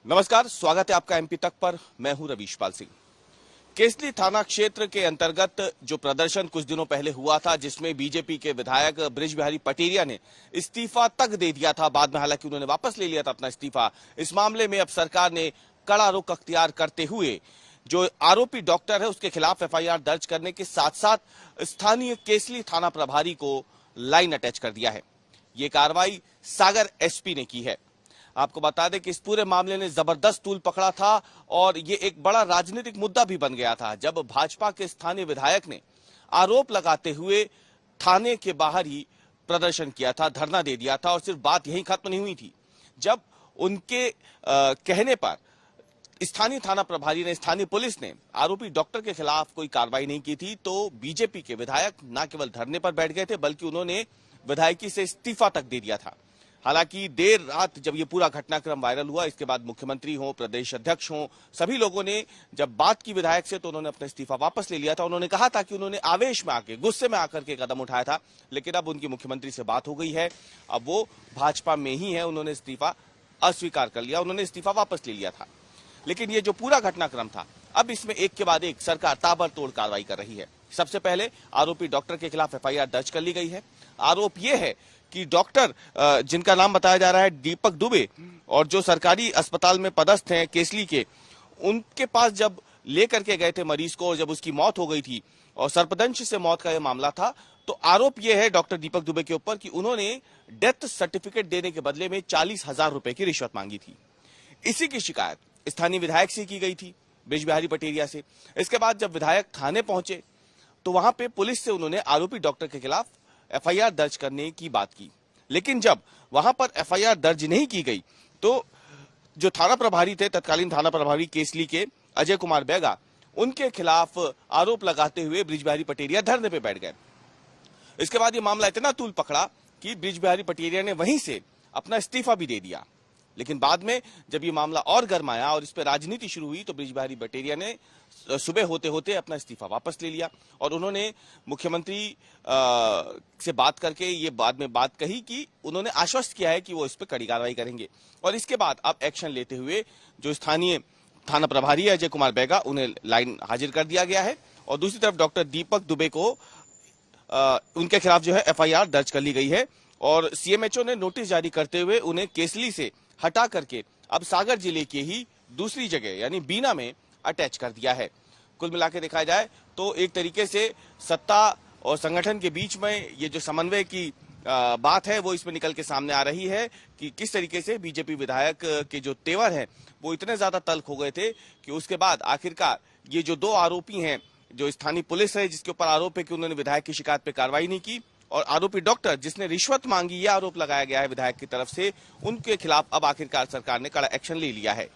नमस्कार, स्वागत है आपका एमपी तक पर। मैं हूं रवीशपाल सिंह। केसली थाना क्षेत्र के अंतर्गत जो प्रदर्शन कुछ दिनों पहले हुआ था, जिसमें बीजेपी के विधायक बृज बिहारी पटेरिया ने इस्तीफा तक दे दिया था, बाद में हालांकि उन्होंने वापस ले लिया था अपना इस्तीफा। इस मामले में अब सरकार ने कड़ा रुख अख्तियार करते हुए जो आरोपी डॉक्टर है उसके खिलाफ एफआईआर दर्ज करने के साथ साथ स्थानीय केसली थाना प्रभारी को लाइन अटैच कर दिया है। ये कार्रवाई सागर एसपी ने की है। आपको बता दें कि इस पूरे मामले ने जबरदस्त तूल पकड़ा था और ये एक बड़ा राजनीतिक मुद्दा भी बन गया था, जब भाजपा के स्थानीय विधायक ने आरोप लगाते हुए थाने के बाहर ही प्रदर्शन किया था, धरना दे दिया था। और सिर्फ बात यहीं खत्म नहीं हुई थी, जब उनके कहने पर स्थानीय थाना प्रभारी ने, स्थानीय पुलिस ने आरोपी डॉक्टर के खिलाफ कोई कार्रवाई नहीं की थी, तो बीजेपी के विधायक न केवल धरने पर बैठ गए थे, बल्कि उन्होंने विधायकी से इस्तीफा तक दे दिया था। हालांकि देर रात जब ये पूरा घटनाक्रम वायरल हुआ, इसके बाद मुख्यमंत्री हो, प्रदेश अध्यक्ष हो, सभी लोगों ने जब बात की विधायक से, तो उन्होंने अपना इस्तीफा वापस ले लिया था। उन्होंने कहा था कि उन्होंने आवेश में आके, गुस्से में आकर के कदम उठाया था, लेकिन अब उनकी मुख्यमंत्री से बात हो गई है, अब वो भाजपा में ही है, उन्होंने इस्तीफा अस्वीकार कर लिया, उन्होंने इस्तीफा वापस ले लिया था। लेकिन ये जो पूरा घटनाक्रम था, अब इसमें एक के बाद एक सरकार ताबड़तोड़ कार्रवाई कर रही है। सबसे पहले आरोपी डॉक्टर के खिलाफ एफआईआर दर्ज कर ली गई है। आरोप यह है कि डॉक्टर, जिनका नाम बताया जा रहा है दीपक दुबे, और जो सरकारी अस्पताल में पदस्थ हैं केसली के, उनके पास जब लेकर के गए थे मरीज को, और जब उसकी मौत हो गई थी और सर्पदंश से मौत का यह मामला था, तो आरोप यह है डॉक्टर दीपक दुबे के ऊपर कि उन्होंने डेथ सर्टिफिकेट देने के बदले में 40,000 रुपए की रिश्वत मांगी थी। इसी की शिकायत स्थानीय विधायक से की गई थी, बृज बिहारी पटेरिया से। इसके बाद जब विधायक थाने पहुंचे, तो वहां पे पुलिस से उन्होंने आरोपी डॉक्टर के खिलाफ एफआईआर दर्ज करने की बात की। लेकिन जब वहां पर एफआईआर दर्ज नहीं की गई, तो जो थाना प्रभारी थे, तत्कालीन थाना प्रभारी केसली के अजय कुमार बैगा, उनके खिलाफ आरोप लगाते हुए बृज बिहारी पटेरिया धरने पे बैठ गए। इसके बाद ये मामला इतना तूल पकड़ा कि बृज बिहारी पटेरिया ने वहीं से अपना इस्तीफा भी दे दिया। लेकिन बाद में जब ये मामला और गरमाया और इस पर राजनीति शुरू हुई, तो बृज बिहारी पटेरिया ने सुबह होते होते अपना इस्तीफा वापस ले लिया, और उन्होंने मुख्यमंत्री से बात करके ये बाद में बात कही कि उन्होंने आश्वस्त किया है कि वो इस पर कड़ी कार्रवाई करेंगे। और इसके बाद अब एक्शन लेते हुए जो स्थानीय थाना प्रभारी है अजय कुमार बैगा, उन्हें लाइन हाजिर कर दिया गया है। और दूसरी तरफ डॉक्टर दीपक दुबे को उनके खिलाफ जो है एफआईआर दर्ज कर ली गई है, और सीएमएचओ ने नोटिस जारी करते हुए उन्हें केसली से हटा करके अब सागर जिले के ही दूसरी जगह यानी बीना में अटैच कर दिया है। कुल मिलाकर देखा जाए तो एक तरीके से सत्ता और संगठन के बीच में ये जो समन्वय की बात है, वो इसमें निकल के सामने आ रही है कि किस तरीके से बीजेपी विधायक के जो तेवर हैं वो इतने ज्यादा तल्ख हो गए थे कि उसके बाद आखिरकार ये जो दो आरोपी हैं, जो स्थानीय पुलिस है जिसके ऊपर आरोप है कि उन्होंने विधायक की शिकायत पे कार्रवाई नहीं की, और आरोपी डॉक्टर जिसने रिश्वत मांगी, यह आरोप लगाया गया है विधायक की तरफ से, उनके खिलाफ अब आखिरकार सरकार ने कड़ा एक्शन ले लिया है।